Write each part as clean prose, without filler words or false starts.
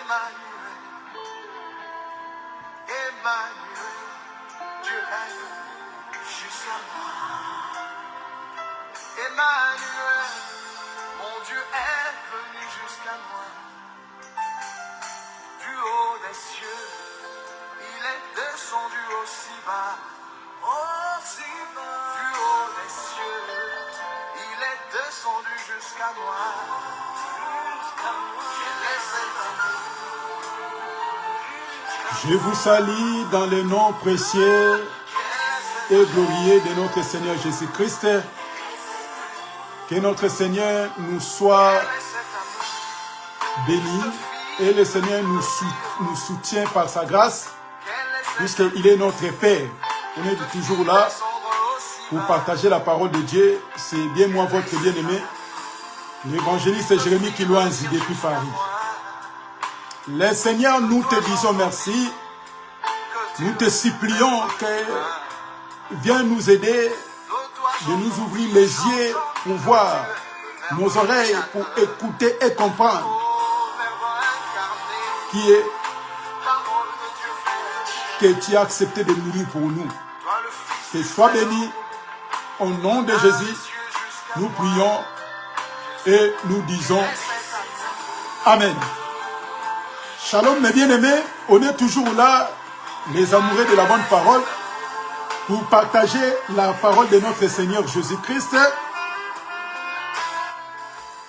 Emmanuel, Dieu est venu jusqu'à moi. Emmanuel, mon Dieu est venu jusqu'à moi. Du haut des cieux, il est descendu aussi bas. Aussi bas. Du haut des cieux, il est descendu jusqu'à moi. Je vous salue dans le nom précieux et glorieux de notre Seigneur Jésus-Christ. Que notre Seigneur nous soit béni et le Seigneur nous soutient par sa grâce, puisqu'il est notre Père. On est toujours là pour partager la parole de Dieu. C'est bien moi, votre bien-aimé, l'évangéliste Jérémie Kilouanzi depuis Paris. Le Seigneur, nous te disons merci. Nous te supplions que viens nous aider, de nous ouvrir les yeux pour voir, nos oreilles pour écouter et comprendre qui est que tu as accepté de mourir pour nous. Que sois béni au nom de Jésus. Nous prions et nous disons Amen. Shalom mes bien-aimés, on est toujours là, les amoureux de la bonne parole, pour partager la parole de notre Seigneur Jésus-Christ,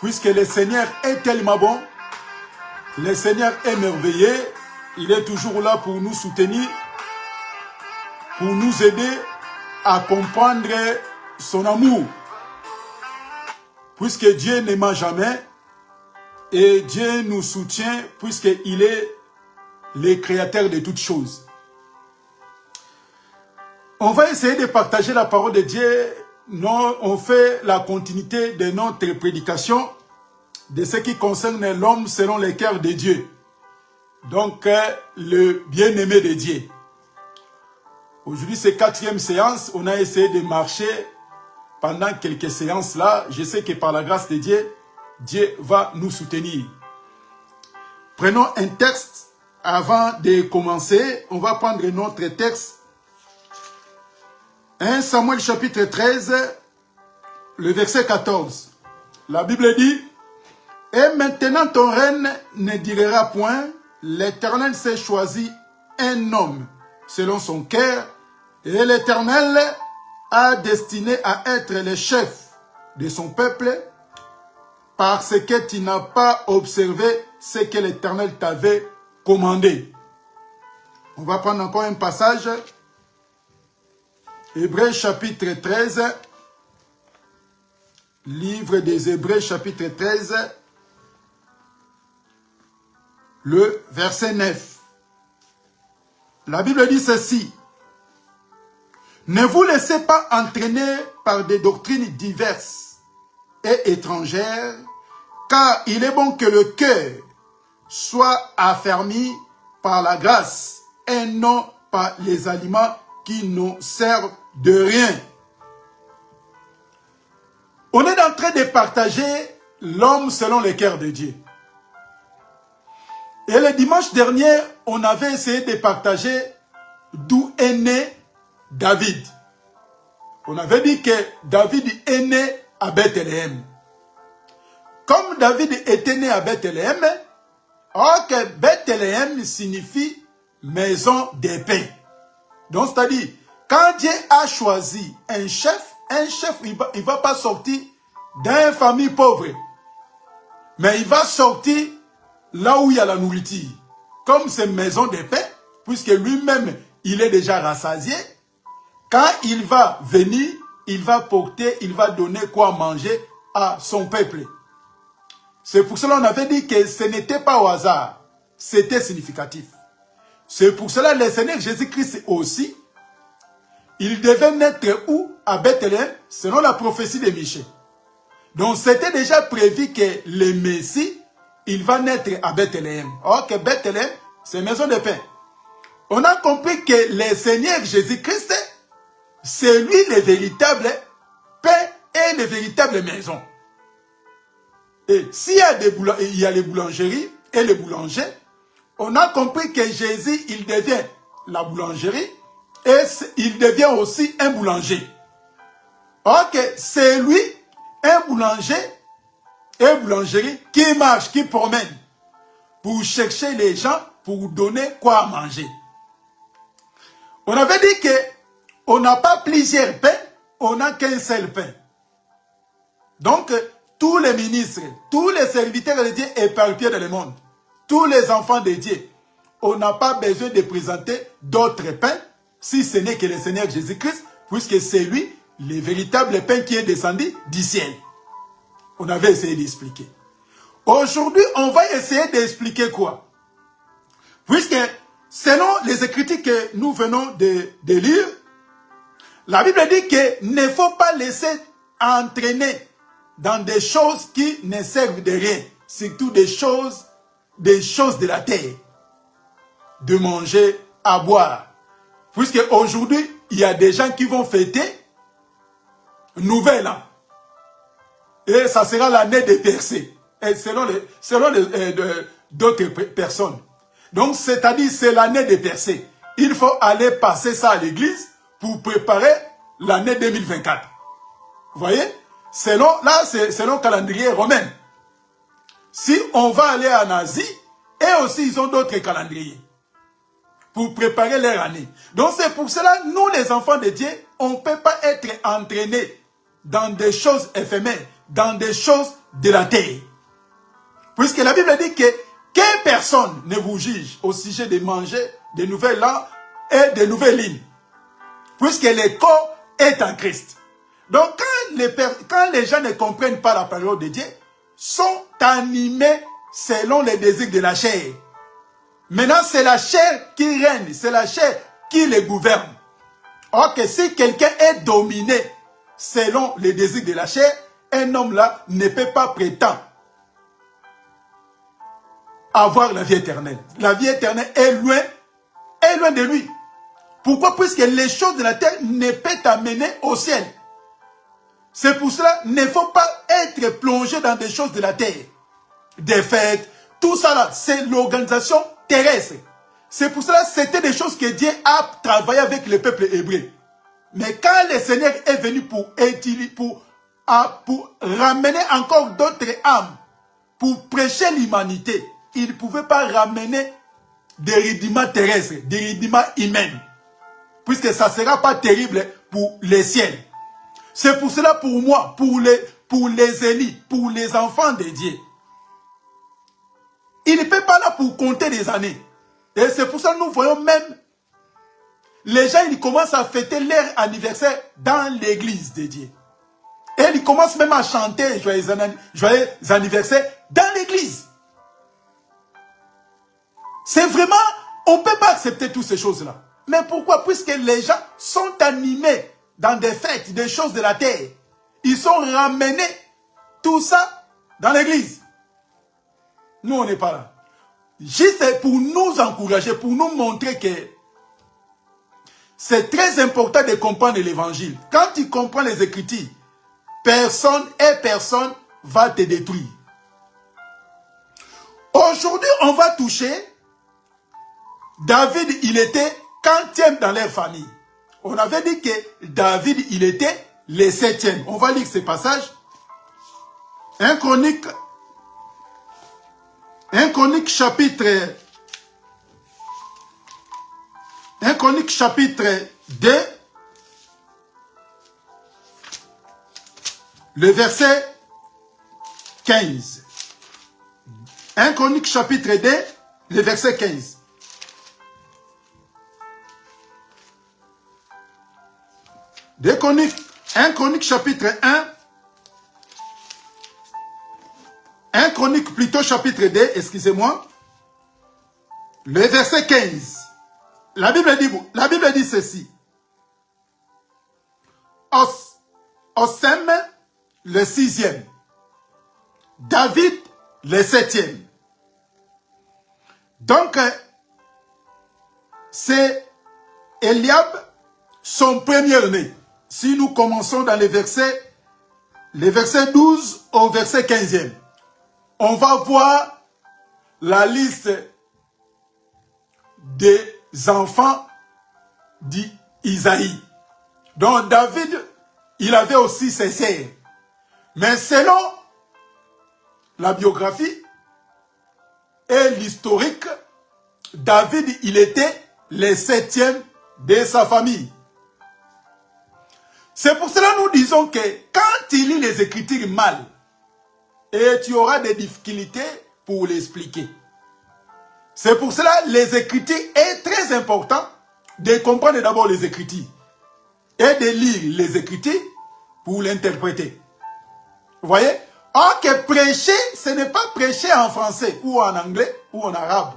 puisque le Seigneur est tellement bon, le Seigneur est merveilleux, il est toujours là pour nous soutenir, pour nous aider à comprendre son amour, puisque Dieu n'aime jamais, et Dieu nous soutient puisqu'il est le créateur de toutes choses. On va essayer de partager la parole de Dieu. On fait la continuité de notre prédication de ce qui concerne l'homme selon le cœur de Dieu. Donc, le bien-aimé de Dieu. Aujourd'hui, c'est 4e séance. On a essayé de marcher pendant quelques séances là. Je sais que par la grâce de Dieu, Dieu va nous soutenir. Prenons un texte avant de commencer. On va prendre notre texte. 1 Samuel chapitre 13, le verset 14. La Bible dit, « Et maintenant ton règne ne durera point, l'Éternel s'est choisi un homme selon son cœur, et l'Éternel a destiné à être le chef de son peuple, parce que tu n'as pas observé ce que l'Éternel t'avait commandé. » On va prendre encore un passage. Hébreux chapitre 13. Livre des Hébreux chapitre 13. Le verset 9. La Bible dit ceci. « Ne vous laissez pas entraîner par des doctrines diverses et étrangères, car il est bon que le cœur soit affermi par la grâce et non par les aliments qui nous servent de rien. » On est en train de partager l'homme selon le cœur de Dieu. Et le dimanche dernier, on avait essayé de partager d'où est né David. On avait dit que David est né à Bethléem. Comme David était né à Bethléem, or que Bethléem signifie maison de paix. Donc c'est-à-dire, quand Dieu a choisi un chef, il ne va pas sortir d'une famille pauvre. Mais il va sortir là où il y a la nourriture. Comme c'est maison de paix, puisque lui-même, il est déjà rassasié. Quand il va venir, il va porter, il va donner quoi manger à son peuple. C'est pour cela qu'on avait dit que ce n'était pas au hasard. C'était significatif. C'est pour cela que le Seigneur Jésus-Christ aussi, il devait naître où? À Bethléem, selon la prophétie de Michée. Donc c'était déjà prévu que le Messie, il va naître à Bethléem. Or que Bethléem, c'est maison de paix. On a compris que le Seigneur Jésus-Christ, c'est lui le véritable pain et le véritable maison. Et s'il y a il y a les boulangeries et les boulangers, on a compris que Jésus, il devient la boulangerie et il devient aussi un boulanger. Ok, c'est lui, un boulanger, une boulangerie qui marche, qui promène pour chercher les gens, pour donner quoi à manger. On avait dit que on n'a pas plusieurs pains, on n'a qu'un seul pain. Donc, tous les ministres, tous les serviteurs de Dieu éparpillés dans le monde, tous les enfants de Dieu, on n'a pas besoin de présenter d'autres pains, si ce n'est que le Seigneur Jésus-Christ, puisque c'est lui, le véritable pain qui est descendu du ciel. On avait essayé d'expliquer. Aujourd'hui, on va essayer d'expliquer quoi? Puisque, selon les Écritures que nous venons de lire, la Bible dit qu'il ne faut pas laisser entraîner dans des choses qui ne servent de rien, surtout des choses de la terre, de manger, à boire. Puisque aujourd'hui, il y a des gens qui vont fêter Nouvel An. Et ça sera l'année des percées, selon d'autres personnes. Donc, c'est-à-dire, c'est l'année des percées. Il faut aller passer ça à l'église pour préparer l'année 2024. Vous voyez? Là, c'est selon le calendrier romain. Si on va aller en Asie, et aussi ils ont d'autres calendriers pour préparer leur année. Donc c'est pour cela, nous les enfants de Dieu, on ne peut pas être entraînés dans des choses éphémères, dans des choses de la terre. Puisque la Bible dit que personne ne vous juge au sujet de manger de nouvelles langues et de nouvelles lignes. Puisque le corps est en Christ. Donc quand les gens ne comprennent pas la parole de Dieu, sont animés selon les désirs de la chair. Maintenant, c'est la chair qui règne, c'est la chair qui les gouverne. Or que si quelqu'un est dominé selon les désirs de la chair, un homme là ne peut pas prétendre avoir la vie éternelle. La vie éternelle est loin de lui. Pourquoi? Puisque les choses de la terre ne peuvent t'amener au ciel. C'est pour cela qu'il ne faut pas être plongé dans des choses de la terre. Des fêtes, tout ça là, c'est l'organisation terrestre. C'est pour cela que c'était des choses que Dieu a travaillé avec le peuple hébreu. Mais quand le Seigneur est venu pour ramener encore d'autres âmes, pour prêcher l'humanité, il ne pouvait pas ramener des rudiments terrestres, des rudiments humains. Puisque ça ne sera pas terrible pour les ciels. C'est pour cela, pour moi, pour les élus, pour les enfants de Dieu, il ne peut pas là pour compter des années. Et c'est pour ça que nous voyons même les gens, ils commencent à fêter leur anniversaire dans l'église de Dieu. Et ils commencent même à chanter joyeux anniversaire dans l'église. C'est vraiment, on ne peut pas accepter toutes ces choses-là. Mais pourquoi? Puisque les gens sont animés dans des fêtes, des choses de la terre. Ils sont ramenés, tout ça, dans l'église. Nous, on n'est pas là. Juste pour nous encourager, pour nous montrer que c'est très important de comprendre l'évangile. Quand tu comprends les Écritures, personne va te détruire. Aujourd'hui, on va toucher David, il était 40e dans leur famille. On avait dit que David, il était le 7e. On va lire ce passage. 1 Chronique chapitre 2, le verset 15. 1 Chronique chapitre 2, le verset 15. Un Chronique chapitre 1. 1 Chronique plutôt chapitre 2, excusez-moi. Le verset 15. La Bible dit ceci. Osem le 6e. David le 7e. Donc, c'est Eliab, son premier-né. Si nous commençons dans les versets 12 au verset 15e, on va voir la liste des enfants d'Isaïe. Donc David, il avait aussi ses sœurs. Mais selon la biographie et l'historique, David, il était le 7e de sa famille. C'est pour cela que nous disons que quand tu lis les Écritures mal, et tu auras des difficultés pour l'expliquer. C'est pour cela que les Écritures est très important de comprendre d'abord les Écritures et de lire les Écritures pour l'interpréter. Vous voyez? Or que prêcher, ce n'est pas prêcher en français ou en anglais ou en arabe,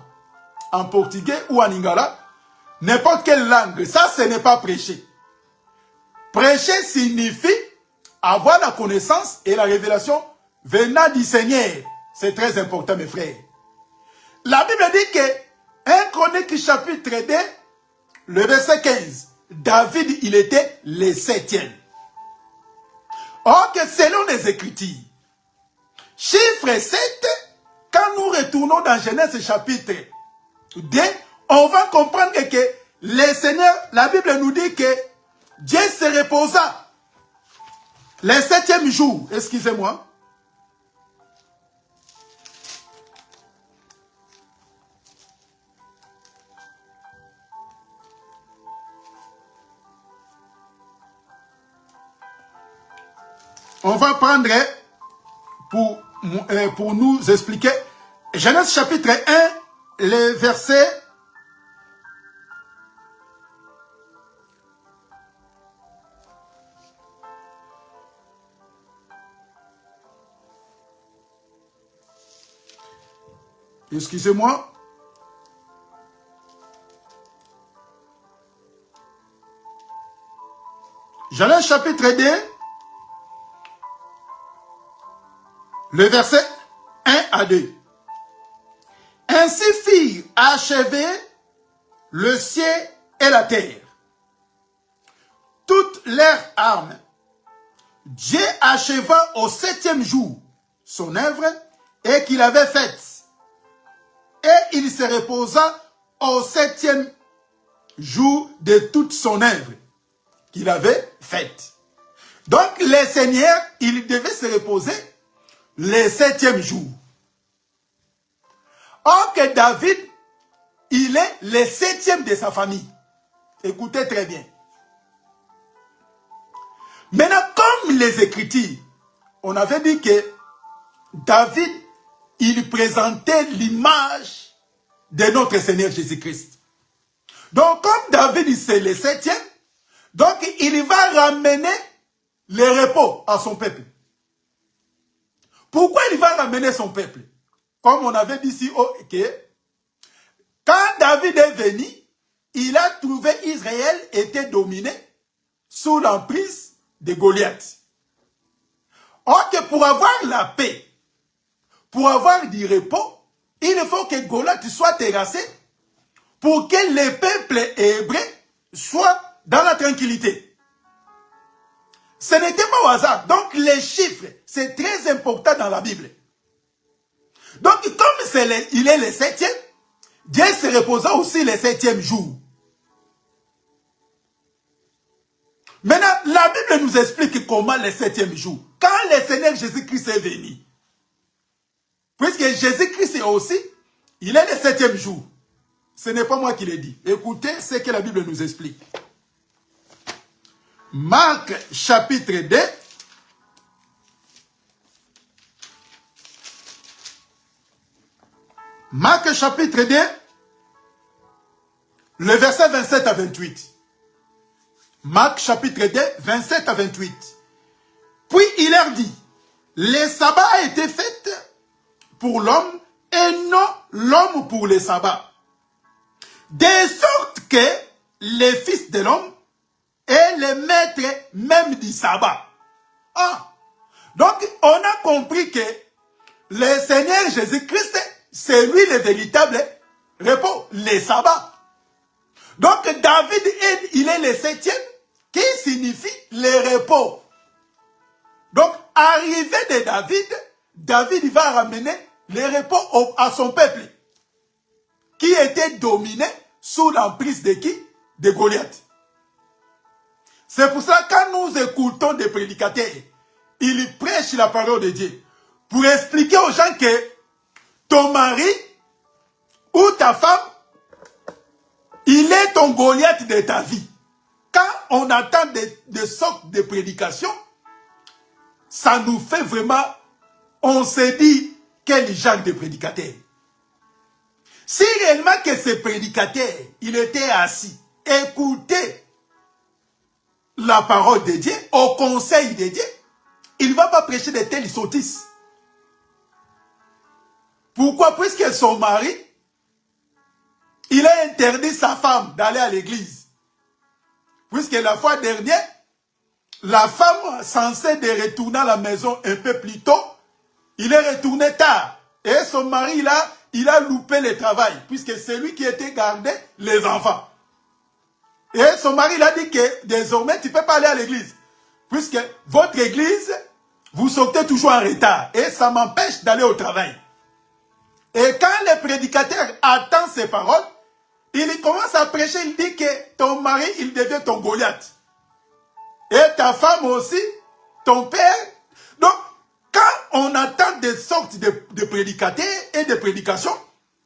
en portugais ou en lingala, n'importe quelle langue. Ça, ce n'est pas prêcher. Prêcher signifie avoir la connaissance et la révélation venant du Seigneur. C'est très important, mes frères. La Bible dit que 1 Chronique chapitre 2, le verset 15, David, il était le 7e. Or que selon les Écritures, chiffre 7, quand nous retournons dans Genèse chapitre 2, on va comprendre que le Seigneur, la Bible nous dit que Dieu se reposa le 7e jour. Excusez-moi. On va prendre pour nous expliquer Genèse chapitre 1, le verset 1. Excusez-moi. Genèse chapitre 2, le verset 1 à 2. Ainsi firent achever le ciel et la terre, toutes leurs armes. Dieu acheva au 7e jour son œuvre et qu'il avait faite. Et il se reposa au 7e jour de toute son œuvre qu'il avait faite. Donc le Seigneur, il devait se reposer le 7e jour. Or que David, il est le 7e de sa famille. Écoutez très bien. Maintenant, comme les Écritures, on avait dit que David, il présentait l'image de notre Seigneur Jésus-Christ. Donc, comme David, c'est le 7e, donc il va ramener le repos à son peuple. Pourquoi il va ramener son peuple? Comme on avait dit ici, quand David est venu, il a trouvé Israël était dominé sous l'emprise de Goliath. Or que pour avoir la paix, pour avoir du repos, il faut que Goliath soit terrassé pour que le peuple hébreu soit dans la tranquillité. Ce n'était pas au hasard. Donc les chiffres, c'est très important dans la Bible. Donc comme il est le 7e, Dieu se reposa aussi le 7e jour. Maintenant, la Bible nous explique comment le 7e jour. Quand le Seigneur Jésus-Christ est venu, puisque Jésus-Christ aussi, il est le 7e jour. Ce n'est pas moi qui l'ai dit. Écoutez ce que la Bible nous explique. Marc chapitre 2. Marc chapitre 2, le verset 27 à 28. Marc chapitre 2, 27 à 28. Puis il leur dit, le sabbat a été fait pour l'homme et non l'homme pour le sabbat. De sorte que les fils de l'homme est le maître même du sabbat. Ah. Donc, on a compris que le Seigneur Jésus-Christ, c'est lui le véritable repos, le sabbat. Donc, David, il est le 7e, qui signifie le repos. Donc, arrivé de David, David va ramener le repos à son peuple, qui était dominé sous l'emprise de qui? De Goliath. C'est pour ça que quand nous écoutons des prédicateurs, ils prêchent la parole de Dieu pour expliquer aux gens que ton mari ou ta femme, il est ton Goliath de ta vie. Quand on entend des sortes de prédications, ça nous fait vraiment, on se dit, quel genre de prédicateur. Si réellement que ce prédicateur, il était assis, écoutait la parole de Dieu, au conseil de Dieu, il ne va pas prêcher de telles sottises. Pourquoi? Puisque son mari, il a interdit sa femme d'aller à l'église. Puisque la fois dernière, la femme censée de retourner à la maison un peu plus tôt, il est retourné tard. Et son mari, là, il a loupé le travail, puisque c'est lui qui était gardé les enfants. Et son mari, il a dit que désormais, tu ne peux pas aller à l'église. Puisque votre église, vous sortez toujours en retard. Et ça m'empêche d'aller au travail. Et quand le prédicateur attend ces paroles, il commence à prêcher, il dit que ton mari, il devient ton Goliath. Et ta femme aussi, ton père. Donc, quand on attend des sortes de prédicateurs et de prédications,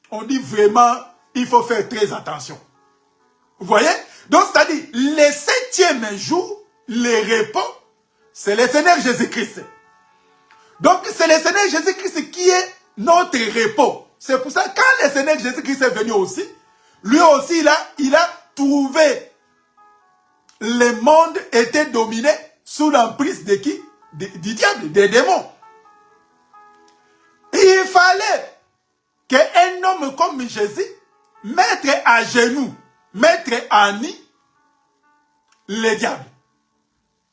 on dit vraiment, il faut faire très attention. Vous voyez? Donc, c'est-à-dire, le 7e jour, le repos, c'est le Seigneur Jésus-Christ. Donc, c'est le Seigneur Jésus-Christ qui est notre repos. C'est pour ça que quand le Seigneur Jésus-Christ est venu aussi, lui aussi, il a trouvé le monde était dominé sous l'emprise de qui? Du diable, des démons. Et il fallait qu'un homme comme Jésus mette à genoux, mette à nu les diables.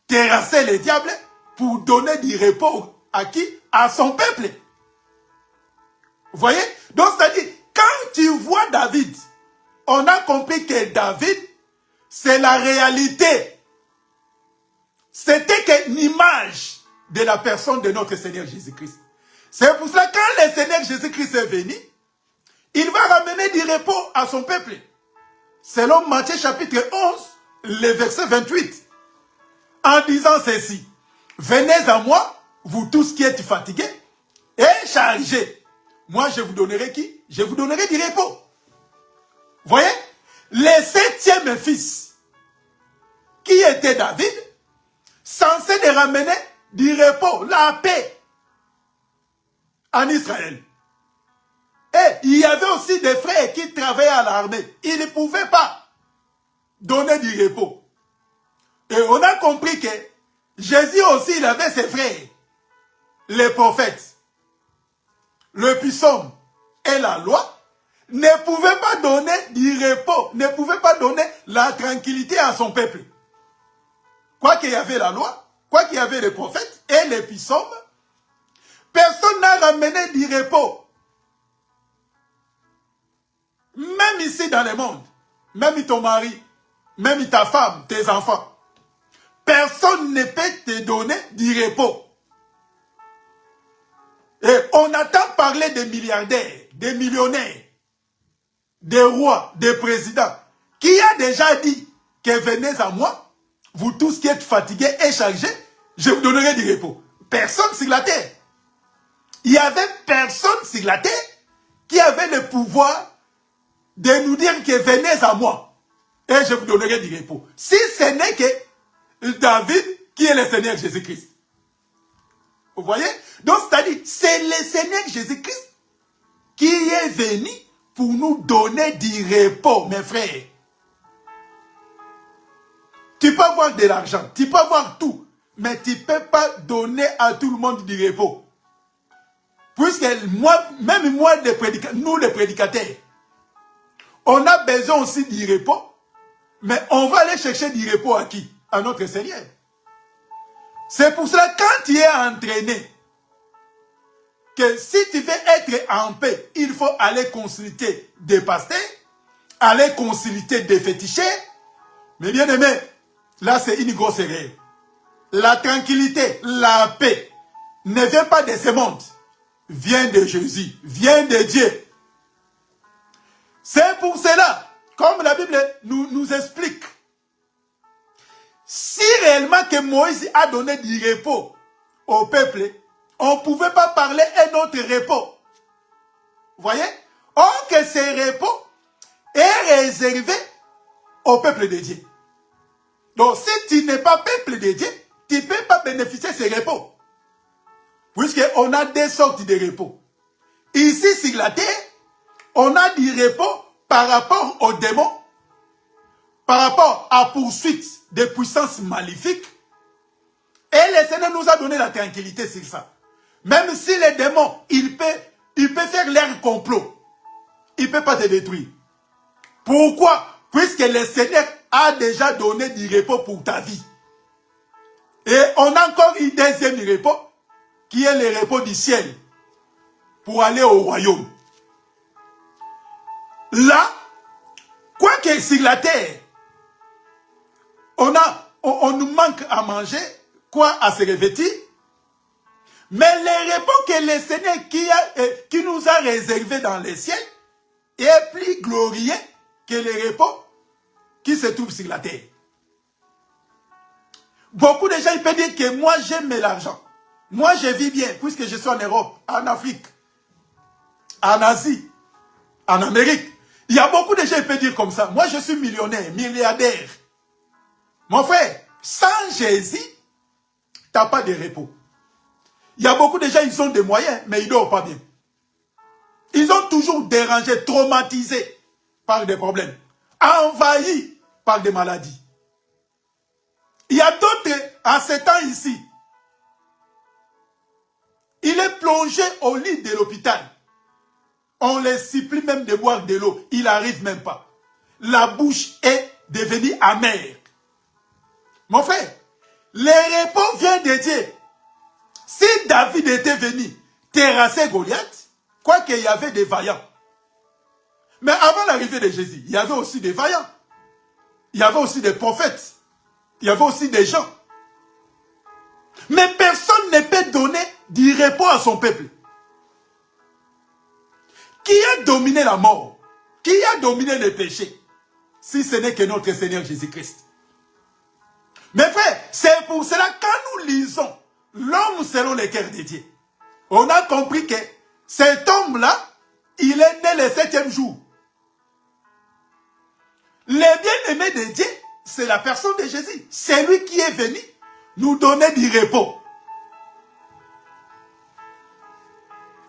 Terrasser les diables pour donner du repos à qui? À son peuple. Vous voyez? Donc, c'est-à-dire, quand tu vois David, on a compris que David, c'est la réalité. C'était qu'une image de la personne de notre Seigneur Jésus-Christ. C'est pour cela que quand le Seigneur Jésus-Christ est venu, il va ramener du repos à son peuple. Selon Matthieu chapitre 11, le verset 28. En disant ceci, venez à moi, vous tous qui êtes fatigués et chargés. Moi, je vous donnerai qui? Je vous donnerai du repos. Voyez? Le 7e fils, qui était David, censé de ramener du repos, la paix en Israël. Et il y avait aussi des frères qui travaillaient à l'armée. Ils ne pouvaient pas donner du repos. Et on a compris que Jésus aussi, il avait ses frères, les prophètes. Le psaume et la loi ne pouvaient pas donner du repos, ne pouvaient pas donner la tranquillité à son peuple. Quoi qu'il y avait la loi, quoi qu'il y avait les prophètes et les psaumes, personne n'a ramené du repos. Même ici dans le monde, même ton mari, même ta femme, tes enfants, personne ne peut te donner du repos. Et on entend parler des milliardaires, des millionnaires, des rois, des présidents, qui a déjà dit que venez à moi, vous tous qui êtes fatigués et chargés, je vous donnerai du repos. Personne sur la terre. Il n'y avait personne sur la terre qui avait le pouvoir de nous dire que venez à moi et je vous donnerai du repos. Si ce n'est que David qui est le Seigneur Jésus-Christ. Vous voyez? Donc, c'est-à-dire, c'est le Seigneur Jésus-Christ qui est venu pour nous donner du repos, mes frères. Tu peux avoir de l'argent, tu peux avoir tout, mais tu ne peux pas donner à tout le monde du repos. Puisque moi, même moi, nous les prédicateurs, on a besoin aussi du repos, mais on va aller chercher du repos à qui? À notre Seigneur. C'est pour cela, quand tu es entraîné, que si tu veux être en paix, il faut aller consulter des pasteurs, aller consulter des féticheurs. Mais bien aimé, là c'est une grosse erreur. La tranquillité, la paix, ne vient pas de ce monde. Vient de Jésus, vient de Dieu. C'est pour cela, comme la Bible nous explique, si réellement que Moïse a donné du repos au peuple, on ne pouvait pas parler un autre repos. Vous voyez? Or que ce repos est réservé au peuple de Dieu. Donc si tu n'es pas peuple de Dieu, tu ne peux pas bénéficier de ce repos. Puisqu'on a deux sortes de repos. Ici sur la terre, on a du repos par rapport aux démons, par rapport à poursuite des puissances maléfiques. Et le Seigneur nous a donné la tranquillité sur ça. Même si les démons, ils peuvent faire leur complot. Ils ne peuvent pas te détruire. Pourquoi? Puisque le Seigneur a déjà donné du repos pour ta vie. Et on a encore un deuxième repos, qui est le repos du ciel, pour aller au royaume. Là, quoi que sur la terre, on nous manque à manger, quoi à se revêtir, mais le repos que le Seigneur qui nous a réservé dans les ciels est plus glorieux que le repos qui se trouve sur la terre. Beaucoup de gens ils peuvent dire que moi j'aime l'argent. Moi je vis bien puisque je suis en Europe, en Afrique, en Asie, en Amérique. Il y a beaucoup de gens qui peuvent dire comme ça. Moi je suis millionnaire, milliardaire. Mon frère, sans Jésus, tu n'as pas de repos. Il y a beaucoup de gens, ils ont des moyens, mais ils ne dorment pas bien. Ils ont toujours dérangé, traumatisés par des problèmes, envahis par des maladies. Il y a d'autres, en ce temps ici, il est plongé au lit de l'hôpital. On les supplie même de boire de l'eau. Il n'arrive même pas. La bouche est devenue amère. Mon frère, le repos vient de Dieu. Si David était venu terrasser Goliath, quoi qu'il y avait des vaillants. Mais avant l'arrivée de Jésus, il y avait aussi des vaillants. Il y avait aussi des prophètes. Il y avait aussi des gens. Mais personne ne peut donner du repos à son peuple. Qui a dominé la mort? Qui a dominé le péché? Si ce n'est que notre Seigneur Jésus-Christ. Mes frères, c'est pour cela que quand nous lisons l'homme selon le cœur de Dieu, on a compris que cet homme-là, il est né le 7e jour. Le bien-aimé de Dieu, c'est la personne de Jésus. C'est lui qui est venu nous donner du repos.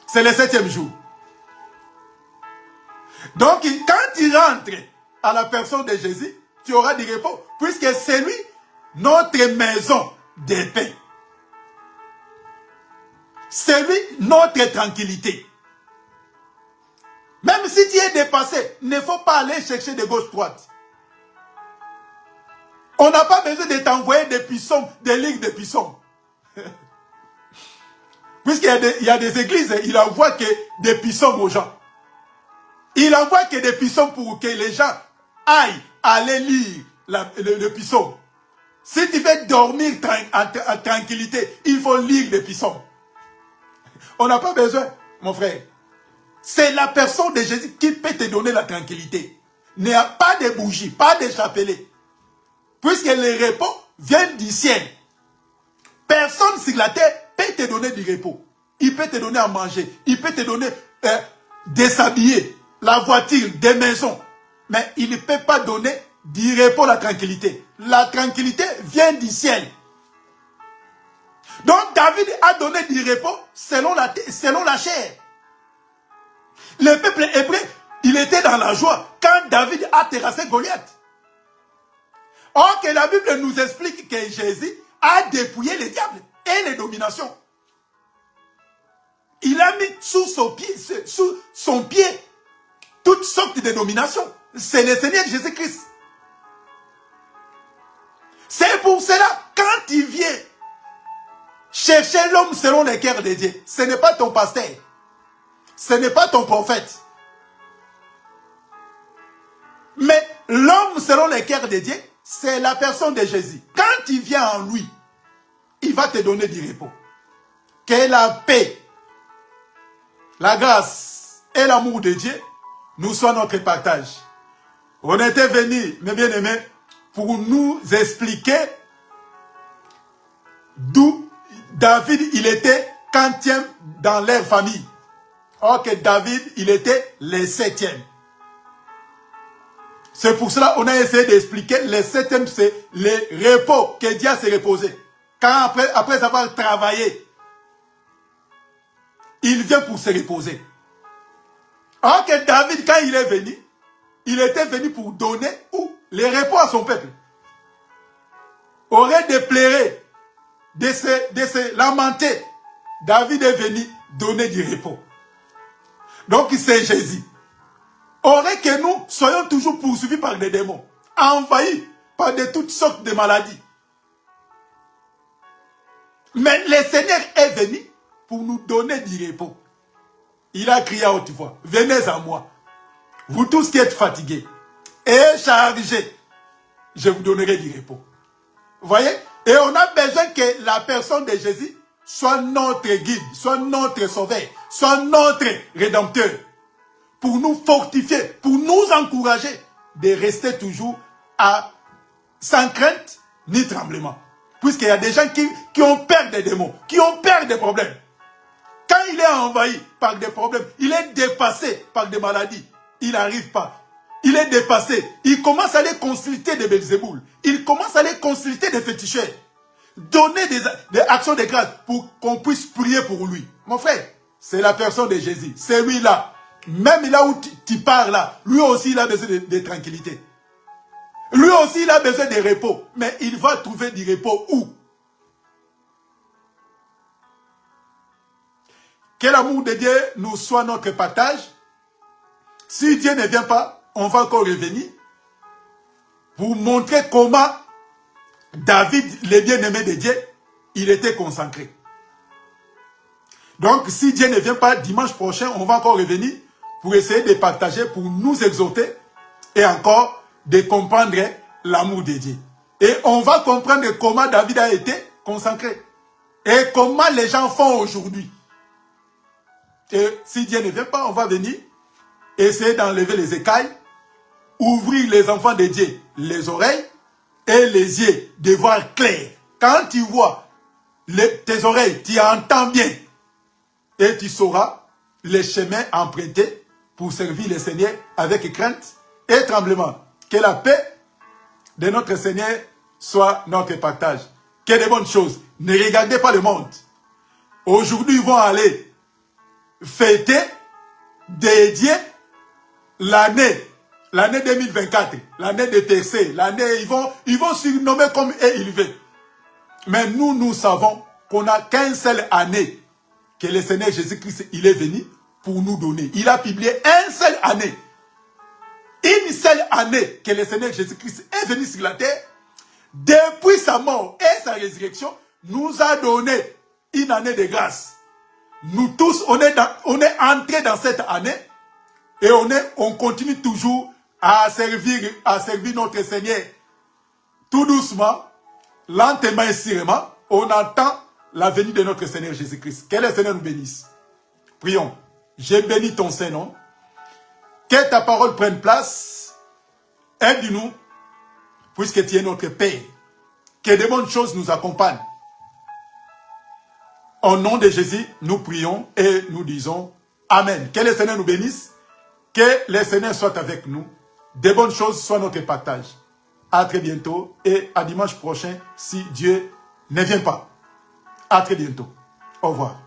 C'est le 7e jour. Donc, quand tu rentres à la personne de Jésus, tu auras du repos. Puisque c'est lui, notre maison de paix. C'est lui, notre tranquillité. Même si tu es dépassé, il ne faut pas aller chercher de gauche-droite. On n'a pas besoin de t'envoyer des puissants, des ligues de puissants. Puisqu'il y a des églises, il envoie que des puissants aux gens. Il envoie que des puissants pour que les gens aillent aller lire le puissant. Si tu veux dormir en tranquillité, il faut lire les puissants. On n'a pas besoin, mon frère. C'est la personne de Jésus qui peut te donner la tranquillité. Il n'y a pas de bougies, pas de chapelet. Puisque le repos vient du ciel. Personne sur la terre peut te donner du repos. Il peut te donner à manger. Il peut te donner des sabliers, la voiture, des maisons. Mais il ne peut pas donner du repos, la tranquillité. La tranquillité vient du ciel. Donc David a donné du repos selon la chair. Le peuple hébreu, il était dans la joie quand David a terrassé Goliath. Or que la Bible nous explique que Jésus a dépouillé les diables et les dominations. Il a mis sous son pied toutes sortes de dominations. C'est le Seigneur Jésus-Christ. C'est pour cela, quand il vient chercher l'homme selon le cœur de Dieu, ce n'est pas ton pasteur. Ce n'est pas ton prophète. Mais l'homme selon le cœur de Dieu, c'est la personne de Jésus. Quand il vient en lui, il va te donner du repos. Que la paix, la grâce et l'amour de Dieu nous soient notre partage. On était venus, mes bien-aimés, pour nous expliquer d'où David, il était 40e dans leur famille. Or que David, il était le 7e. C'est pour cela qu'on a essayé d'expliquer le 7e, c'est le repos que Dieu s'est reposé. Quand après avoir travaillé, il vient pour se reposer. Or que David, quand il est venu, il était venu pour donner le repos à son peuple. Aurait déploré de se lamenter. David est venu donner du repos. Donc c'est Jésus. Aurait que nous soyons toujours poursuivis par des démons, envahis par toutes sortes de maladies. Mais le Seigneur est venu pour nous donner du repos. Il a crié à haute voix, venez à moi, vous tous qui êtes fatigués et chargés, je vous donnerai du repos. Vous voyez? Et on a besoin que la personne de Jésus soit notre guide, soit notre sauveur, soit notre rédempteur. Pour nous fortifier, pour nous encourager de rester toujours sans crainte ni tremblement. Puisqu'il y a des gens qui ont peur des démons, qui ont peur des problèmes. Quand il est envahi par des problèmes, il est dépassé par des maladies, il n'arrive pas. Il est dépassé. Il commence à aller consulter des Belzéboul. Il commence à aller consulter des féticheurs. Donner des actions de grâce pour qu'on puisse prier pour lui. Mon frère, c'est la personne de Jésus. C'est lui-là. Même là où tu pars là, lui aussi il a besoin de tranquillité. Lui aussi il a besoin de repos. Mais il va trouver du repos où? Que l'amour de Dieu nous soit notre partage. Si Dieu ne vient pas, on va encore revenir pour montrer comment David, le bien-aimé de Dieu, il était consacré. Donc, si Dieu ne vient pas, dimanche prochain, on va encore revenir pour essayer de partager, pour nous exhorter et encore de comprendre l'amour de Dieu. Et on va comprendre comment David a été consacré et comment les gens font aujourd'hui. Et si Dieu ne vient pas, on va venir essayer d'enlever les écailles, ouvrir les enfants de Dieu les oreilles et les yeux de voir clair. Quand tu vois tes oreilles, tu entends bien et tu sauras les chemins empruntés pour servir le Seigneur avec crainte et tremblement. Que la paix de notre Seigneur soit notre partage. Que de bonnes choses. Ne regardez pas le monde. Aujourd'hui, ils vont aller fêter, dédier l'année 2024, l'année de percée, l'année, ils vont surnommer comme ils veulent. Mais nous savons qu'on n'a qu'une seule année que le Seigneur Jésus-Christ, il est venu pour nous donner. Il a publié une seule année. Une seule année que le Seigneur Jésus-Christ est venu sur la terre. Depuis sa mort et sa résurrection, nous a donné une année de grâce. Nous tous, on est entrés dans cette année et on continue toujours à servir notre Seigneur tout doucement, lentement et sûrement. On attend la venue de notre Seigneur Jésus-Christ. Que le Seigneur nous bénisse. Prions. Je bénis ton Saint-Nom. Que ta parole prenne place. Aide-nous, puisque tu es notre Père. Que de bonnes choses nous accompagnent. Au nom de Jésus, nous prions et nous disons Amen. Que le Seigneur nous bénisse. Que le Seigneur soit avec nous. De bonnes choses soient notre partage. À très bientôt et à dimanche prochain si Dieu ne vient pas. À très bientôt. Au revoir.